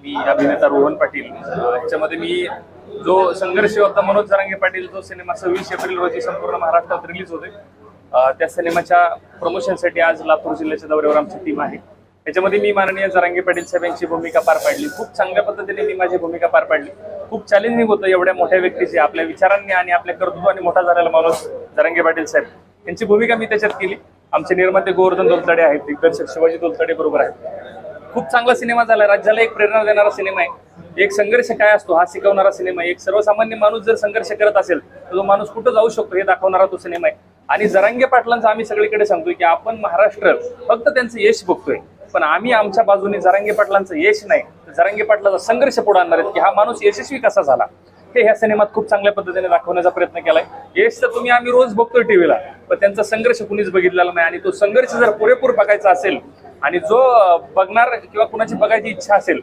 मी अभिनेता रोहन पाटील याच्यामध्ये मी जो संघर्ष होता मनोज जरांगे पाटील जो सिनेमा 26 एप्रिल रोजी संपूर्ण महाराष्ट्रात रिलीज होते त्या सिनेमाच्या प्रमोशनसाठी आज लातूर जिल्ह्याच्या दौऱ्यावर आमची टीम आहे। त्याच्यामध्ये मी माननीय जरांगे पाटील साहेबांची भूमिका पार पाडली। खूप चांगल्या पद्धतीने मी माझी भूमिका पार पाडली। खूप चॅलेंजिंग होतं एवढ्या मोठ्या व्यक्तीची आपल्या विचारांनी आणि आपल्या कर्तृत्वाने मोठा झालेला माणूस जरांगे पाटील साहेब यांची भूमिका मी त्याच्यात केली। आमचे निर्माते गोवर्धन दोलतडे आहेत, दिग्दर्शक शिवाजी दोलतडे बरोबर आहेत। खूप चांगला सिनेमा झाला, राज्याला एक प्रेरणा देणारा सिनेमा आहे। एक संघर्ष काय असतो हा शिकवणारा सिनेमा आहे। एक सर्वसामान्य माणूस जर संघर्ष करत असेल तर तो माणूस कुठं जाऊ शकतो हे दाखवणारा तो सिनेमा आहे। आणि जरांगे पाटलांचं आम्ही सगळीकडे सांगतोय की आपण महाराष्ट्र फक्त त्यांचं यश बघतोय, पण आम्ही आमच्या बाजूने जरांगे पाटलांचं यश नाही तर जरांगे पाटलाचा संघर्ष पुढे आणणार आहेत की हा माणूस यशस्वी कसा झाला हे ह्या सिनेमात खूप चांगल्या पद्धतीने दाखवण्याचा प्रयत्न केलाय। यश तर तुम्ही आम्ही रोज बघतोय टीव्हीला, पण त्यांचा संघर्ष कुणीच बघितलेला नाही। आणि तो संघर्ष जर पुरेपूर बघायचा असेल आणि जो बघणार किंवा कुणाची बघायची इच्छा असेल